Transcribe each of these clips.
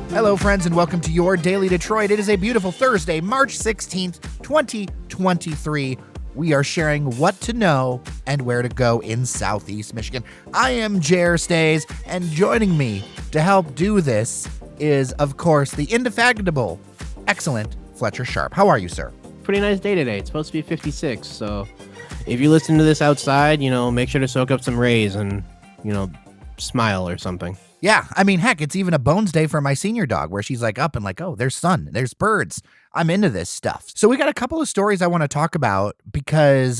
Hello, friends, and welcome to your Daily Detroit. It is a beautiful Thursday, March 16th, 2023. We are sharing what to know and where to go in Southeast Michigan. I am Jer Stays, and joining me to help do this is, of course, the indefatigable, excellent Fletcher Sharp. How are you, sir? Pretty nice day today. It's supposed to be 56, so if you listen to this outside, make sure to soak up some rays and, smile or something. Yeah, I mean, heck, it's even a bones day for my senior dog where she's like up and like, oh, there's sun, there's birds. I'm into this stuff. So we got a couple of stories I want to talk about because,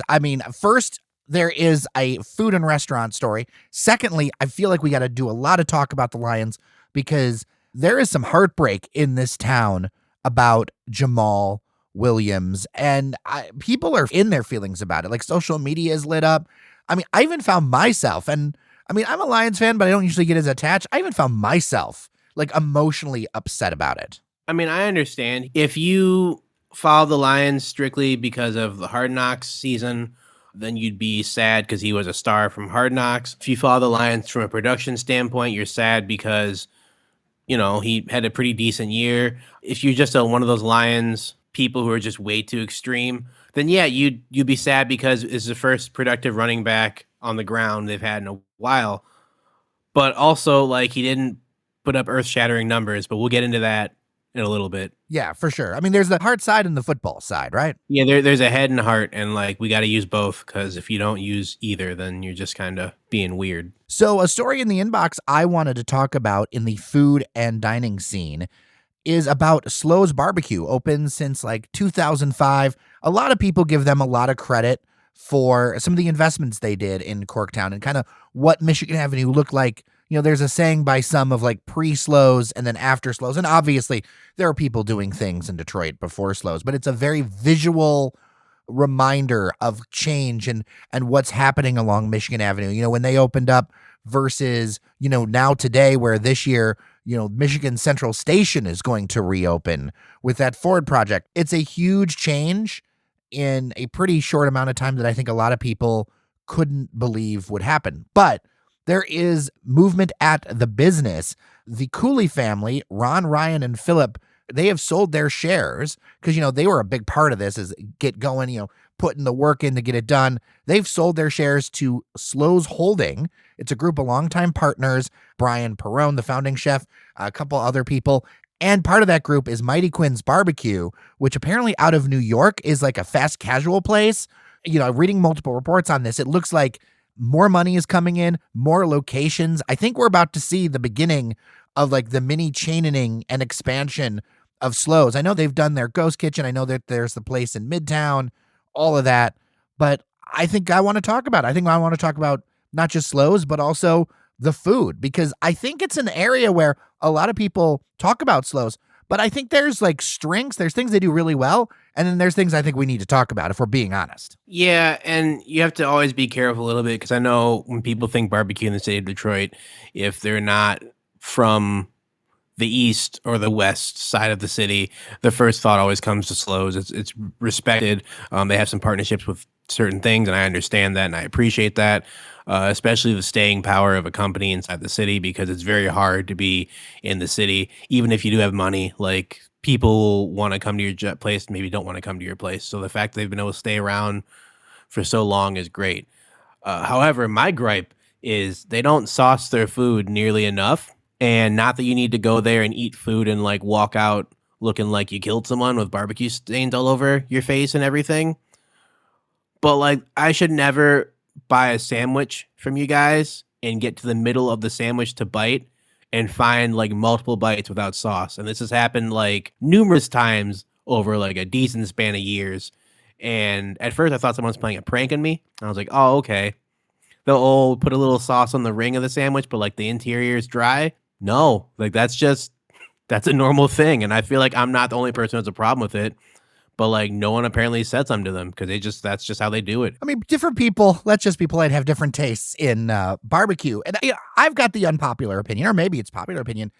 first, there is a food and restaurant story. Secondly, I feel like we got to do a lot of talk about the Lions because there is some heartbreak in this town about Jamaal Williams, and people are in their feelings about it. Like, social media is lit up. I even found myself, and I'm a Lions fan, but I don't usually get as attached. I even found myself like emotionally upset about it. I understand. If you follow the Lions strictly because of the Hard Knocks season, then you'd be sad because he was a star from Hard Knocks. If you follow the Lions from a production standpoint, you're sad because, he had a pretty decent year. If you're just one of those Lions people who are just way too extreme, then yeah, you'd be sad because it's the first productive running back on the ground they've had in a while. But also, he didn't put up earth-shattering numbers, but we'll get into that in a little bit. Yeah, for sure. There's the heart side and the football side, right? Yeah, there's a head and heart, and we got to use both, because if you don't use either, then you're just kind of being weird. So a story in the inbox I wanted to talk about in the food and dining scene is about Slo's Barbecue, open since 2005. A lot of people give them a lot of credit for some of the investments they did in Corktown and kind of what Michigan Avenue looked like. There's a saying by some of pre-Slo's and then after Slo's. And obviously there are people doing things in Detroit before Slo's, but it's a very visual reminder of change and what's happening along Michigan Avenue. When they opened up versus, now today, where this year, Michigan Central Station is going to reopen with that Ford project. It's a huge change in a pretty short amount of time that I think a lot of people couldn't believe would happen. But there is movement at the business. The Cooley family, Ron, Ryan, and Philip, they have sold their shares because, they were a big part of this is get going, putting the work in to get it done. They've sold their shares to Slo's Holding. It's a group of longtime partners, Brian Perrone, the founding chef, a couple other people. And part of that group is Mighty Quinn's Barbecue, which apparently out of New York is a fast casual place. Reading multiple reports on this, it looks like more money is coming in, more locations. I think we're about to see the beginning of the mini chaining and expansion of Slo's. I know they've done their ghost kitchen. I know that there's the place in Midtown, all of that. But I think I want to talk about not just Slo's, but also the food, because I think it's an area where a lot of people talk about Slo's, but I think there's strengths, there's things they do really well, and then there's things I think we need to talk about if we're being honest. Yeah, and you have to always be careful a little bit, because I know when people think barbecue in the city of Detroit, if they're not from the east or the west side of the city, the first thought always comes to Slo's. It's respected. They have some partnerships with certain things, and I understand that, and I appreciate that. Especially the staying power of a company inside the city, because it's very hard to be in the city, even if you do have money. People want to come to your place, maybe don't want to come to your place. So the fact that they've been able to stay around for so long is great. However, my gripe is they don't sauce their food nearly enough. And not that you need to go there and eat food and walk out looking like you killed someone with barbecue stains all over your face and everything. But I should never buy a sandwich from you guys and get to the middle of the sandwich to bite and find multiple bites without sauce. And this has happened numerous times over a decent span of years. And at first I thought someone was playing a prank on me. I was like, oh, okay. They'll put a little sauce on the ring of the sandwich, but the interior is dry. No, that's a normal thing. And I feel like I'm not the only person who has a problem with it. But no one apparently said something to them because that's just how they do it. Different people, let's just be polite, have different tastes in barbecue. And I've got the unpopular opinion, or maybe it's popular opinion.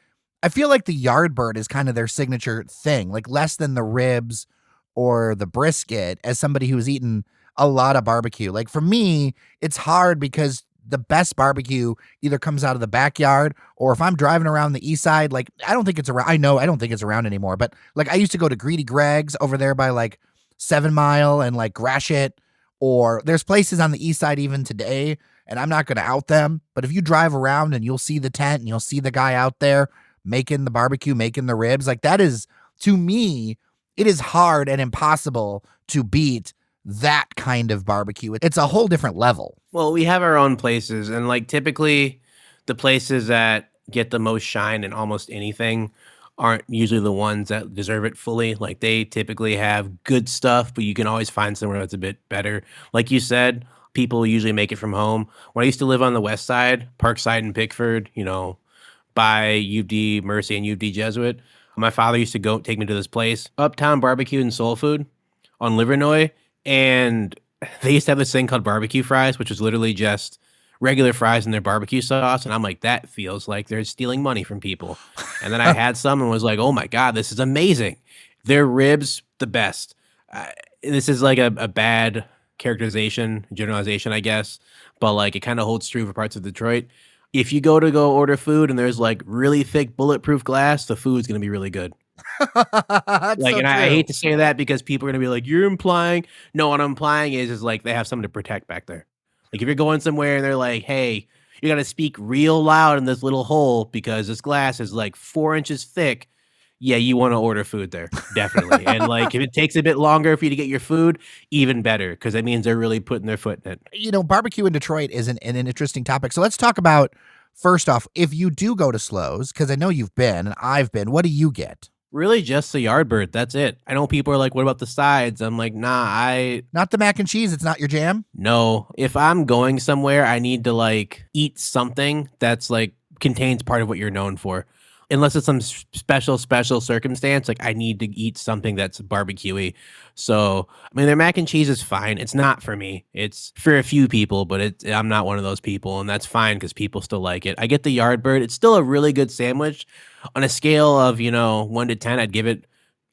I feel like the Yardbird is kind of their signature thing, less than the ribs or the brisket as somebody who's eaten a lot of barbecue. Like for me, it's hard because the best barbecue either comes out of the backyard or if I'm driving around the east side, like I don't think it's around. I know I don't think it's around anymore, but like I used to go to Greedy Greg's over there by like 7 Mile and like Gratiot, or there's places on the east side even today, and I'm not going to out them, but if you drive around and you'll see the tent and you'll see the guy out there making the barbecue, making the ribs, like that is, to me, it is hard and impossible to beat that kind of barbecue. It's a whole different level. Well, we have our own places, and like typically the places that get the most shine in almost anything aren't usually the ones that deserve it fully. Like they typically have good stuff, but you can always find somewhere that's a bit better. Like you said, people usually make it from home. When I used to live on the west side, Parkside and Pickford, by U of D Mercy and U of D Jesuit, my father used to go take me to this place, Uptown Barbecue and Soul Food on Livernois, and they used to have this thing called barbecue fries, which was literally just regular fries in their barbecue sauce. And I'm like, that feels like they're stealing money from people. And then I had some and was like, oh my God, this is amazing. Their ribs, the best. This is like a bad characterization, generalization, I guess. But like it kind of holds true for parts of Detroit. If you go order food and there's like really thick bulletproof glass, the food's going to be really good. Like, So and I true. hate to say that because people are gonna be like, "You're implying." No, what I'm implying is like they have something to protect back there. Like if you're going somewhere and they're like, "Hey, you got to speak real loud in this little hole because this glass is like 4 inches thick." Yeah, you want to order food there, definitely. And like if it takes a bit longer for you to get your food, even better because that means they're really putting their foot in it. Barbecue in Detroit is an interesting topic. So let's talk about, first off, if you do go to Slows, because I know you've been and I've been, what do you get? Really, just the Yardbird. That's it. I know people are like, "What about the sides?" I'm like, "Nah, Not the mac and cheese. It's not your jam. no, if I'm going somewhere, I need to like eat something that's like contains part of what you're known for. Unless it's some special circumstance, like I need to eat something that's barbecuey. So, I mean, their mac and cheese is fine. It's not for me. It's for a few people, but I'm not one of those people, and that's fine because people still like it. I get the Yardbird. It's still a really good sandwich. On a scale of 1 to 10, I'd give it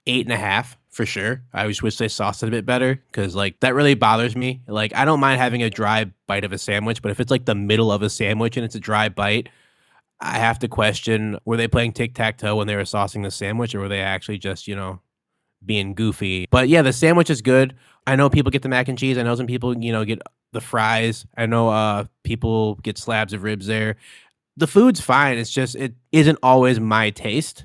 8.5 for sure. I just wish they sauced it a bit better because like that really bothers me. Like I don't mind having a dry bite of a sandwich, but if it's like the middle of a sandwich and it's a dry bite, I have to question, were they playing tic-tac-toe when they were saucing the sandwich or were they actually just, being goofy? But yeah, the sandwich is good. I know people get the mac and cheese. I know some people, get the fries. I know people get slabs of ribs there. The food's fine. It's just, it isn't always my taste.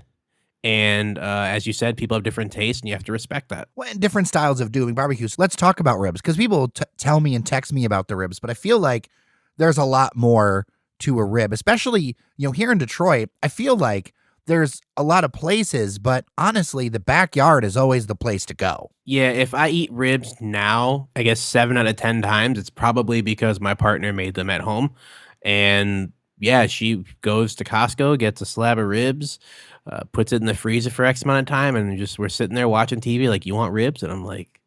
And as you said, people have different tastes and you have to respect that. Well, and different styles of doing barbecues. Let's talk about ribs because people tell me and text me about the ribs, but I feel like there's a lot more to a rib, especially, here in Detroit. I feel like there's a lot of places, but honestly, the backyard is always the place to go. Yeah, if I eat ribs now, I guess 7 out of 10 times, it's probably because my partner made them at home. And yeah, she goes to Costco, gets a slab of ribs, puts it in the freezer for X amount of time, and just we're sitting there watching TV like, "You want ribs?" And I'm like,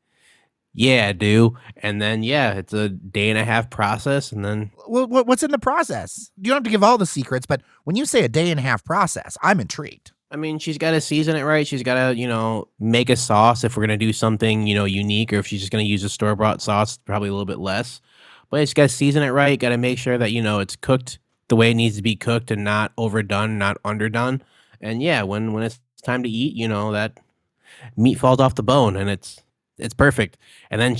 "Yeah, I do." And then, yeah, it's a day and a half process. And then, Well, what's in the process? You don't have to give all the secrets, but when you say a day and a half process, I'm intrigued. I mean, she's got to season it right. She's got to, make a sauce if we're going to do something, unique, or if she's just going to use a store-bought sauce, probably a little bit less. But she's got to season it right. Got to make sure that, it's cooked the way it needs to be cooked and not overdone, not underdone. And yeah, when it's time to eat, that meat falls off the bone and it's perfect. And then,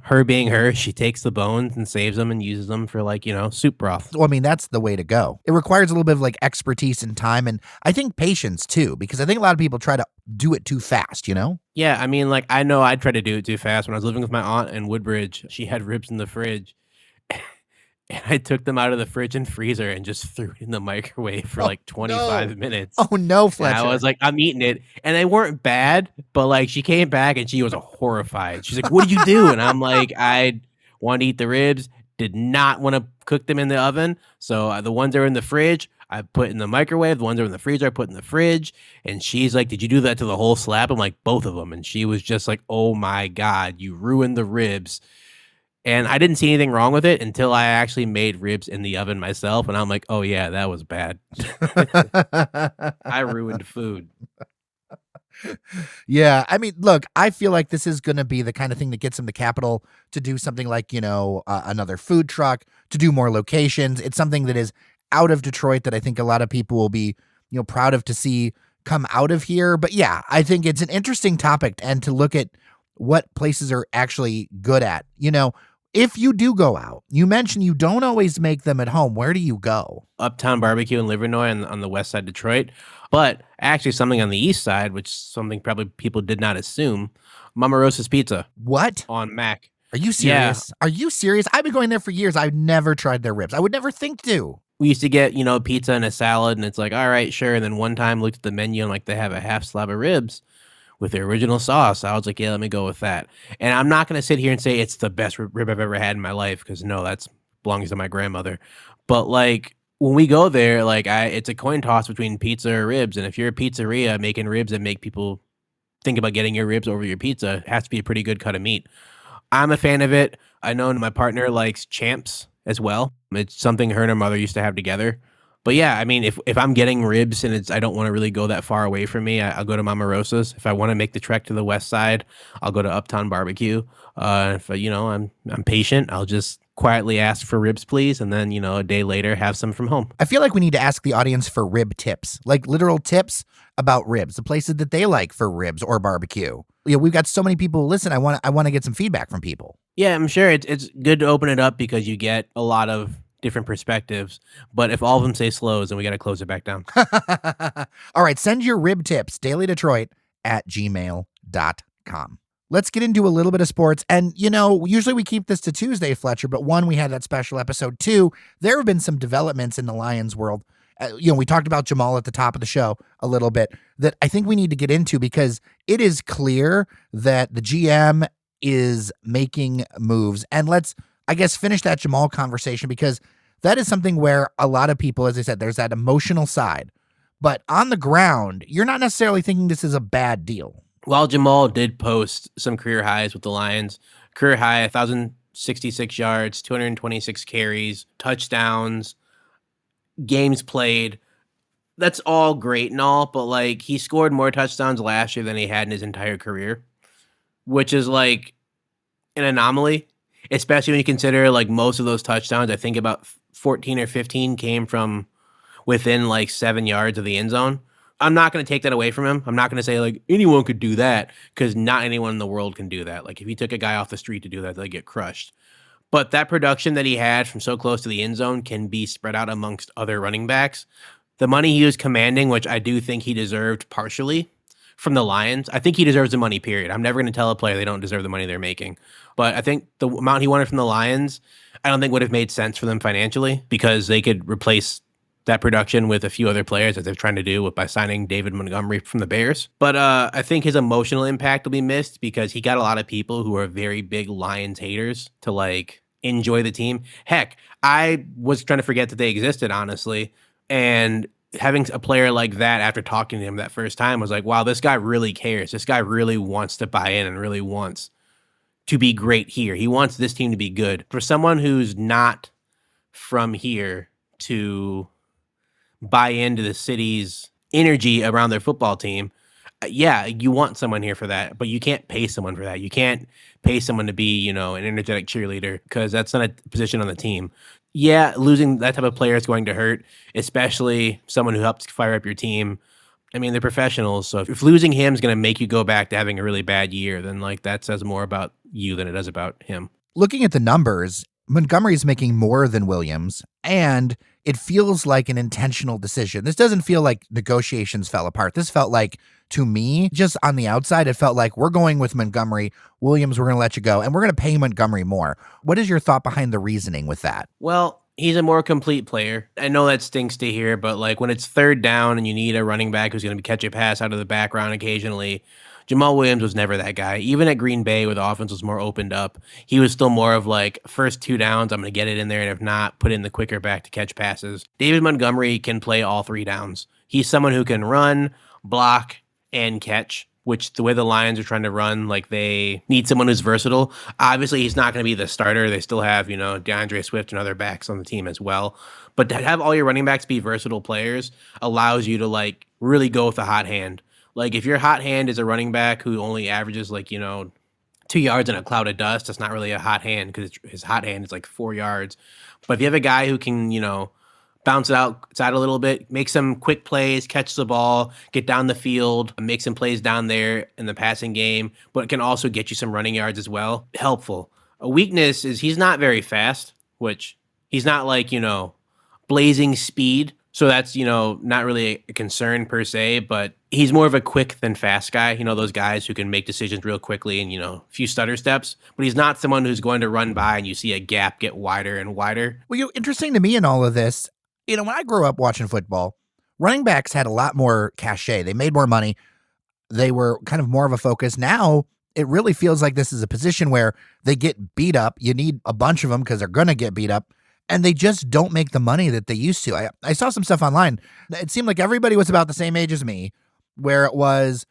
her being her, she takes the bones and saves them and uses them for like, soup broth. Well, I mean, that's the way to go. It requires a little bit of like expertise and time, and I think patience too, because I think a lot of people try to do it too fast, Yeah, I mean, like I know I tried to do it too fast. When I was living with my aunt in Woodbridge, she had ribs in the fridge. And I took them out of the fridge and freezer and just threw it in the microwave for like 25 minutes. Oh no, And Fletcher. I was like, I'm eating it. And they weren't bad, but like she came back and she was horrified. She's like, "What did you do?" And I'm like, "I want to eat the ribs, did not want to cook them in the oven. So the ones that are in the fridge, I put in the microwave. The ones that are in the freezer, I put in the fridge." And she's like, "Did you do that to the whole slab?" I'm like, "Both of them." And she was just like, "Oh my God, you ruined the ribs." And I didn't see anything wrong with it until I actually made ribs in the oven myself. And I'm like, "Oh yeah, that was bad." I ruined food. Yeah, I mean, look, I feel like this is going to be the kind of thing that gets him the capital to do something like, another food truck, to do more locations. It's something that is out of Detroit that I think a lot of people will be, proud of to see come out of here. But yeah, I think it's an interesting topic and to look at what places are actually good at. If you do go out, you mentioned you don't always make them at home. Where do you go? Uptown Barbecue in Livernois on the west side of Detroit, but actually something on the east side, which something probably people did not assume, Mama Rosa's Pizza What? on Mac. Are you Yeah, serious? Are you serious? I've been going there for years. I've never tried their ribs. I would never think to. we used to get, pizza and a salad, and it's like, all right, sure. And then one time looked at the menu and like they have a half slab of ribs with their original sauce. I was like, yeah, let me go with that. And I'm not going to sit here and say it's the best rib I've ever had in my life because no, that's belongs to my grandmother. But like when we go there, like it's a coin toss between pizza or ribs. And if you're a pizzeria making ribs that make people think about getting your ribs over your pizza, it has to be a pretty good cut of meat. I'm a fan of it. I know my partner likes Champs as well. It's something her and her mother used to have together. But yeah, I mean, if I'm getting ribs and I don't want to really go that far away from me, I'll go to Mama Rosa's. If I want to make the trek to the west side, I'll go to Uptown Barbecue. If I'm patient, I'll just quietly ask for ribs, please, and then a day later have some from home. I feel like we need to ask the audience for rib tips, like literal tips about ribs, the places that they like for ribs or barbecue. We've got so many people who listen. I want to get some feedback from people. Yeah, I'm sure it's good to open it up because you get a lot of different perspectives. But if all of them say slows, then we got to close it back down. All right, send your rib tips, dailydetroit@gmail.com. Let's get into a little bit of sports. And, usually we keep this to Tuesday, Fletcher, but one, we had that special episode. Two, there have been some developments in the Lions world. We talked about Jamaal at the top of the show a little bit that I think we need to get into because it is clear that the GM is making moves. And let's, I guess, finish that Jamaal conversation because that is something where a lot of people, as I said, there's that emotional side. But on the ground, you're not necessarily thinking this is a bad deal. While Jamaal did post some career highs with the Lions, career high 1,066 yards, 226 carries, touchdowns, games played. That's all great and all, but like he scored more touchdowns last year than he had in his entire career, which is like an anomaly, especially when you consider like most of those touchdowns, I think about 14 or 15 came from within like 7 yards of the end zone. I'm not going to take that away from him. I'm not going to say like anyone could do that because not anyone in the world can do that. Like if you took a guy off the street to do that, they'd get crushed. But that production that he had from so close to the end zone can be spread out amongst other running backs. The money he was commanding, which I do think he deserved partially from the Lions. I think he deserves the money, period. I'm never going to tell a player they don't deserve the money they're making. But I think the amount he wanted from the Lions, I don't think would have made sense for them financially because they could replace that production with a few other players as they're trying to do by signing David Montgomery from the Bears. But I think his emotional impact will be missed because he got a lot of people who are very big Lions haters to like enjoy the team. Heck, I was trying to forget that they existed, honestly. And having a player like that after talking to him that first time was like, wow, this guy really cares. This guy really wants to buy in and really wants to be great here. He wants this team to be good. For someone who's not from here to buy into the city's energy around their football team, yeah, you want someone here for that, but you can't pay someone for that. You can't pay someone to be, an energetic cheerleader because that's not a position on the team. Yeah, losing that type of player is going to hurt, especially someone who helps fire up your team. I mean, they're professionals, so if losing him is going to make you go back to having a really bad year, then like that says more about you than it does about him. Looking at the numbers, Montgomery is making more than Williams, and it feels like an intentional decision. This doesn't feel like negotiations fell apart. This felt like, to me, just on the outside, it felt like we're going with Montgomery. Williams, we're going to let you go, and we're going to pay Montgomery more. What is your thought behind the reasoning with that? Well, he's a more complete player. I know that stinks to hear, but like when it's third down and you need a running back who's going to catch a pass out of the background occasionally, Jamaal Williams was never that guy. Even at Green Bay, where the offense was more opened up, he was still more of like, first 2 downs, I'm going to get it in there, and if not, put in the quicker back to catch passes. David Montgomery can play all 3 downs. He's someone who can run, block, and catch, which the way the Lions are trying to run, like they need someone who's versatile. Obviously, he's not going to be the starter. They still have, DeAndre Swift and other backs on the team as well. But to have all your running backs be versatile players allows you to like really go with a hot hand. Like if your hot hand is a running back who only averages like, 2 yards in a cloud of dust, that's not really a hot hand because his hot hand is like 4 yards. But if you have a guy who can, bounce it outside a little bit, make some quick plays, catch the ball, get down the field, make some plays down there in the passing game, but it can also get you some running yards as well. Helpful. A weakness is he's not very fast, which he's not like, blazing speed. So that's, not really a concern per se, but he's more of a quick than fast guy. Those guys who can make decisions real quickly and, a few stutter steps, but he's not someone who's going to run by and you see a gap get wider and wider. Well, interesting to me in all of this, when I grew up watching football, running backs had a lot more cachet. They made more money. They were kind of more of a focus. Now it really feels like this is a position where they get beat up. You need a bunch of them because they're going to get beat up. And they just don't make the money that they used to. I saw some stuff online. It seemed like everybody was about the same age as me, where it was,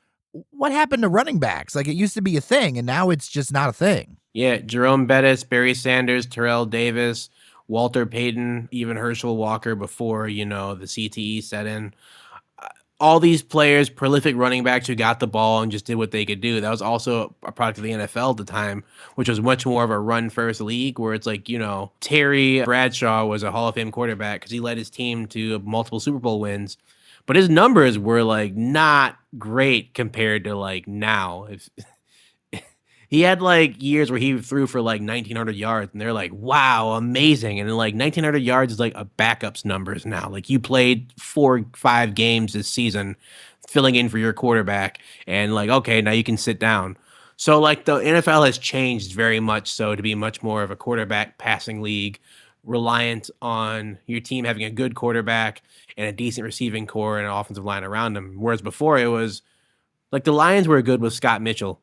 what happened to running backs? Like it used to be a thing, and now it's just not a thing. Yeah, Jerome Bettis, Barry Sanders, Terrell Davis, Walter Payton, even Herschel Walker before, the CTE set in. All these players, prolific running backs who got the ball and just did what they could do. That was also a product of the NFL at the time, which was much more of a run-first league where it's like, Terry Bradshaw was a Hall of Fame quarterback because he led his team to multiple Super Bowl wins. But his numbers were, like, not great compared to, like, now. He had, like, years where he threw for, like, 1,900 yards, and they're like, wow, amazing. And then, like, 1,900 yards is, like, a backup's numbers now. Like, you played 4-5 games this season filling in for your quarterback, and, like, okay, now you can sit down. So, like, the NFL has changed very much so to be much more of a quarterback passing league, reliant on your team having a good quarterback and a decent receiving core and an offensive line around them. Whereas before it was, like, the Lions were good with Scott Mitchell,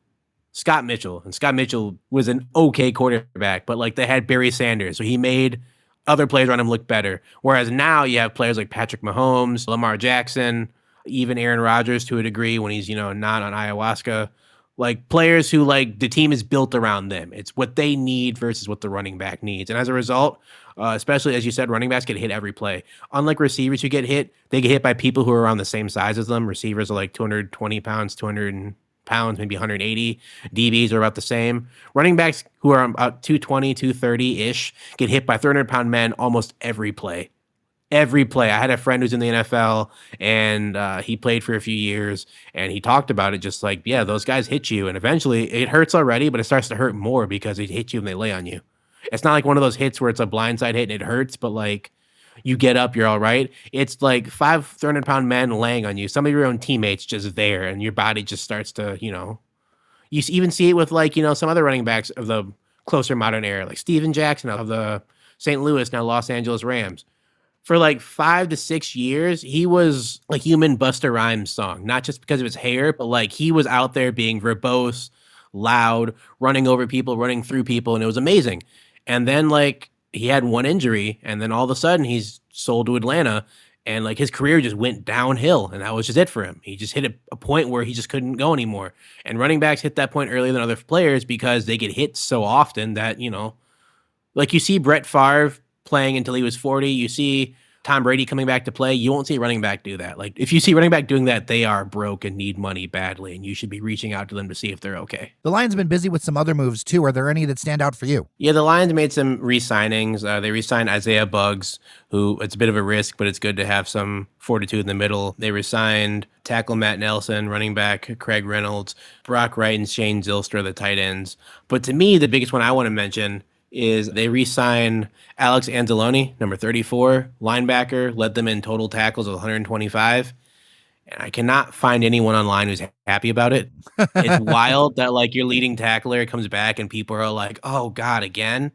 and Scott Mitchell was an okay quarterback, but like they had Barry Sanders, so he made other players around him look better. Whereas now you have players like Patrick Mahomes, Lamar Jackson, even Aaron Rodgers to a degree when he's, not on ayahuasca. Like players who like the team is built around them. It's what they need versus what the running back needs. And as a result, especially as you said, running backs get hit every play. Unlike receivers who get hit, they get hit by people who are around the same size as them. Receivers are like 220 pounds, 200 pounds, maybe 180. DBs are about the same. Running backs who are about 220, 230-ish get hit by 300-pound men almost every play. Every play. I had a friend who's in the NFL, and he played for a few years, and he talked about it just like, yeah, those guys hit you, and eventually it hurts already, but it starts to hurt more because they hit you and they lay on you. It's not like one of those hits where it's a blindside hit and it hurts, but like you get up, you're all right. It's like 5 300-pound men laying on you. Some of your own teammates just there, and your body just starts to, you even see it with like, some other running backs of the closer modern era, like Steven Jackson of the St. Louis, now Los Angeles Rams. For like 5 to 6 years, he was like human Busta Rhymes song, not just because of his hair, but like he was out there being verbose, loud, running over people, running through people, and it was amazing. And then like he had one injury, and then all of a sudden he's sold to Atlanta, and like his career just went downhill, and that was just it for him. He just hit a point where he just couldn't go anymore. And running backs hit that point earlier than other players because they get hit so often that, like you see Brett Favre playing until he was 40. You see Tom Brady coming back to play. You won't see a running back do that. Like if you see running back doing that, they are broke and need money badly, and you should be reaching out to them to see if they're okay. The Lions have been busy with some other moves too. Are there any that stand out for you? Yeah, the Lions made some re-signings. They re-signed Isaiah Buggs, who it's a bit of a risk, but it's good to have some fortitude in the middle. They re-signed tackle Matt Nelson, running back Craig Reynolds, Brock Wright, and Shane Zylstra, the tight ends. But to me, the biggest one I want to mention is they re-signed Alex Anzalone, number 34, linebacker, led them in total tackles of 125. And I cannot find anyone online who's happy about it. It's wild that like your leading tackler comes back and people are like, oh God, again?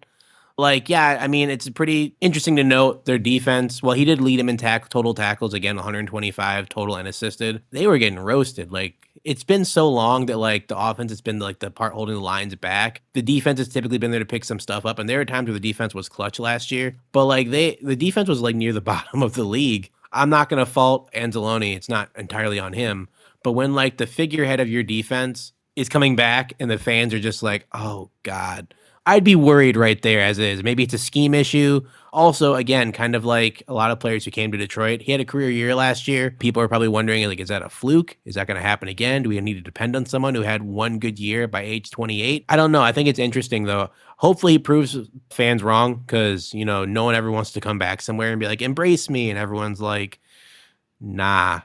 Like, yeah, I mean, it's pretty interesting to note their defense. Well, he did lead him in total tackles, again, 125 total and assisted. They were getting roasted. Like, it's been so long that, like, the offense has been, like, the part holding the Lions back. The defense has typically been there to pick some stuff up, and there are times where the defense was clutch last year. But, like, the defense was, like, near the bottom of the league. I'm not going to fault Anzalone. It's not entirely on him. But when, like, the figurehead of your defense is coming back and the fans are just like, oh, God. I'd be worried right there as is. Maybe it's a scheme issue. Also, again, kind of like a lot of players who came to Detroit. He had a career year last year. People are probably wondering, like, is that a fluke? Is that going to happen again? Do we need to depend on someone who had one good year by age 28? I don't know. I think it's interesting, though. Hopefully he proves fans wrong because, no one ever wants to come back somewhere and be like, embrace me. And everyone's like, nah.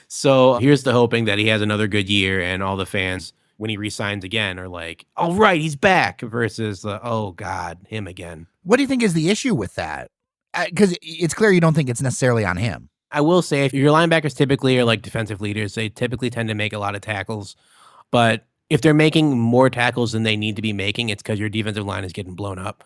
So here's the hoping that he has another good year and all the fans, when he resigns again, are like, all right, he's back, versus, oh, God, him again. What do you think is the issue with that? Because it's clear you don't think it's necessarily on him. I will say, if your linebackers typically are like defensive leaders, they typically tend to make a lot of tackles. But if they're making more tackles than they need to be making, it's because your defensive line is getting blown up.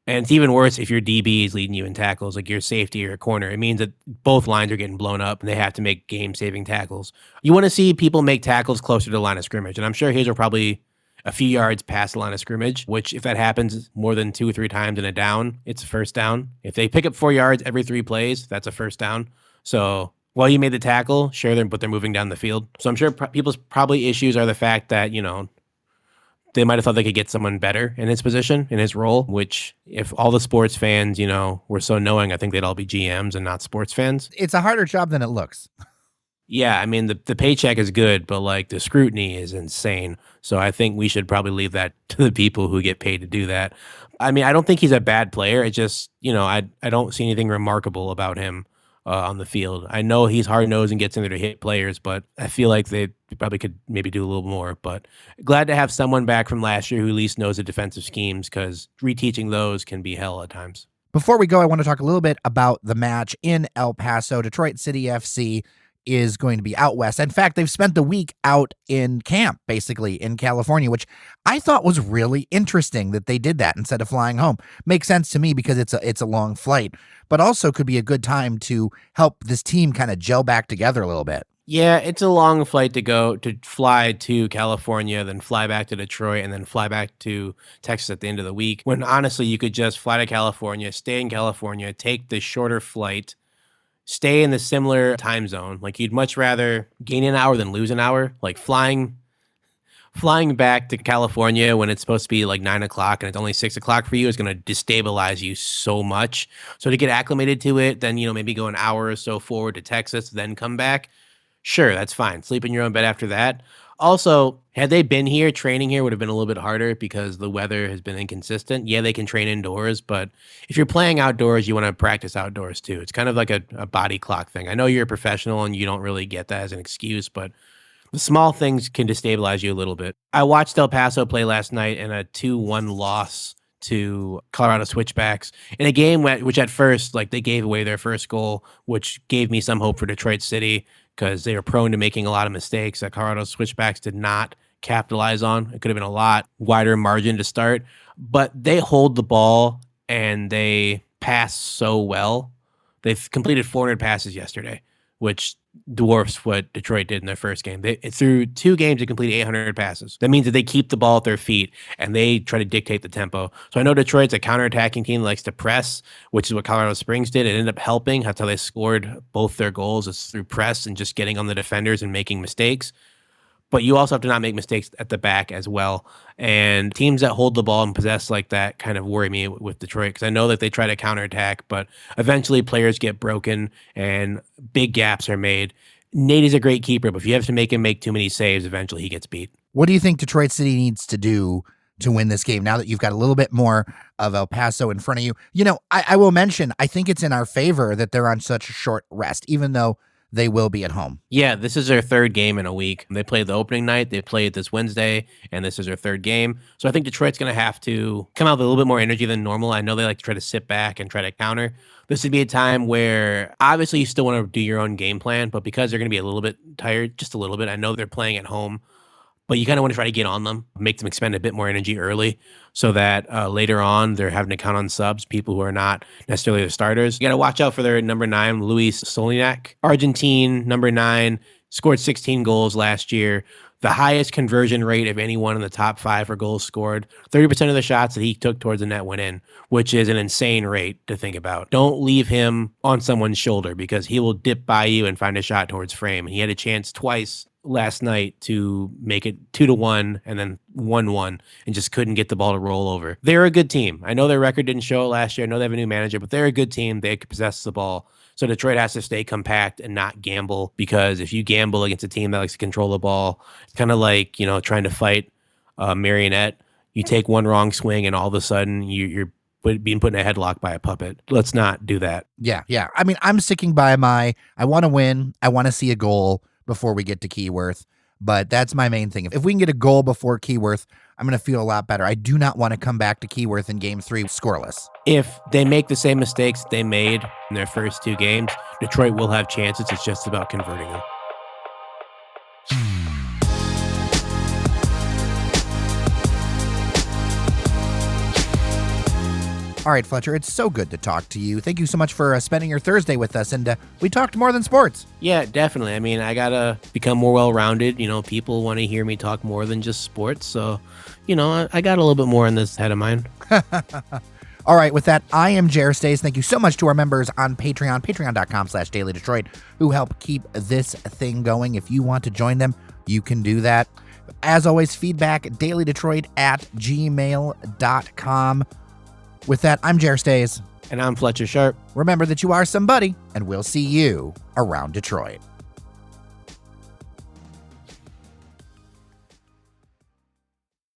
And it's even worse if your DB is leading you in tackles, like your safety or your corner. It means that both lines are getting blown up and they have to make game-saving tackles. You want to see people make tackles closer to the line of scrimmage. And I'm sure his are probably a few yards past the line of scrimmage, which if that happens more than 2 or 3 times in a down, it's a first down. If they pick up 4 yards every 3 plays, that's a first down. So while you made the tackle, sure, but they're moving down the field. So I'm sure people's probably issues are the fact that, they might have thought they could get someone better in his position, in his role, which if all the sports fans, were so knowing, I think they'd all be GMs and not sports fans. It's a harder job than it looks. Yeah, I mean, the paycheck is good, but like the scrutiny is insane. So I think we should probably leave that to the people who get paid to do that. I mean, I don't think he's a bad player. It just, I don't see anything remarkable about him on the field. I know he's hard-nosed and gets in there to hit players, but I feel like they probably could maybe do a little more. But glad to have someone back from last year who at least knows the defensive schemes, because reteaching those can be hell at times. Before we go, I want to talk a little bit about the match in El Paso. Detroit City FC is going to be out west. In fact, they've spent the week out in camp, basically, in California, which I thought was really interesting that they did that instead of flying home. Makes sense to me because it's a long flight, but also could be a good time to help this team kind of gel back together a little bit. Yeah, it's a long flight to fly to California, then fly back to Detroit, and then fly back to Texas at the end of the week, when honestly you could just fly to California, stay in California, take the shorter flight, stay in the similar time zone. Like, you'd much rather gain an hour than lose an hour. Like flying back to California when it's supposed to be like 9 o'clock and it's only 6 o'clock for you is going to destabilize you so much. So to get acclimated to it, then, maybe go an hour or so forward to Texas, then come back. Sure, that's fine. Sleep in your own bed after that. Also, had they been here, training here would have been a little bit harder because the weather has been inconsistent. Yeah, they can train indoors, but if you're playing outdoors, you want to practice outdoors too. It's kind of like a body clock thing. I know you're a professional and you don't really get that as an excuse, but the small things can destabilize you a little bit. I watched El Paso play last night in a 2-1 loss to Colorado Switchbacks in a game which at first, like, they gave away their first goal, which gave me some hope for Detroit City because they are prone to making a lot of mistakes that Colorado Switchbacks did not capitalize on. It could have been a lot wider margin to start, but they hold the ball and they pass so well. They've completed 400 passes yesterday, which dwarfs what Detroit did in their first game. Through 2 games, they completed 800 passes. That means that they keep the ball at their feet and they try to dictate the tempo. So I know Detroit's a counterattacking team that likes to press, which is what Colorado Springs did. It ended up helping. That's how they scored both their goals, is through press and just getting on the defenders and making mistakes. But you also have to not make mistakes at the back as well. And teams that hold the ball and possess like that kind of worry me with Detroit, because I know that they try to counterattack, but eventually players get broken and big gaps are made. Nate is a great keeper, but if you have to make him make too many saves, eventually he gets beat. What do you think Detroit City needs to do to win this game now that you've got a little bit more of El Paso in front of you? I will mention, I think it's in our favor that they're on such a short rest, even though they will be at home. Yeah, this is their 3rd game in a week. They played the opening night, they played this Wednesday, and this is their 3rd game. So I think Detroit's going to have to come out with a little bit more energy than normal. I know they like to try to sit back and try to counter. This would be a time where obviously you still want to do your own game plan, but because they're going to be a little bit tired, just a little bit, I know they're playing at home, but you kind of want to try to get on them, make them expend a bit more energy early so that later on they're having to count on subs, people who are not necessarily the starters. You got to watch out for their number 9, Luis Solinac, Argentine, number 9, scored 16 goals last year. the highest conversion rate of anyone in the top 5 for goals scored. 30% of the shots that he took towards the net went in, which is an insane rate to think about. Don't leave him on someone's shoulder because he will dip by you and find a shot towards frame. And he had a chance twice last night to make it 2-1 and then 1-1 and just couldn't get the ball to roll over. They're a good team. I know their record didn't show it last year. I know they have a new manager, but they're a good team. They possess the ball. So Detroit has to stay compact and not gamble, because if you gamble against a team that likes to control the ball, it's kind of like, trying to fight a marionette. You take one wrong swing and all of a sudden you're being put in a headlock by a puppet. Let's not do that. Yeah. I mean, I'm sticking by I want to win. I want to see a goal before we get to Keyworth, but that's my main thing. If we can get a goal before Keyworth, I'm going to feel a lot better. I do not want to come back to Keyworth in game 3 scoreless. If they make the same mistakes they made in their first 2 games, Detroit will have chances. It's just about converting them. All right, Fletcher, it's so good to talk to you. Thank you so much for spending your Thursday with us, and we talked more than sports. Yeah, definitely. I mean, I got to become more well-rounded. People want to hear me talk more than just sports. So, I got a little bit more in this head of mine. All right, with that, I am Jer Stays. Thank you so much to our members on Patreon, patreon.com/dailydetroit, who help keep this thing going. If you want to join them, you can do that. As always, feedback, dailydetroit@gmail.com. With that, I'm Jer Stays. And I'm Fletcher Sharp. Remember that you are somebody, and we'll see you around Detroit.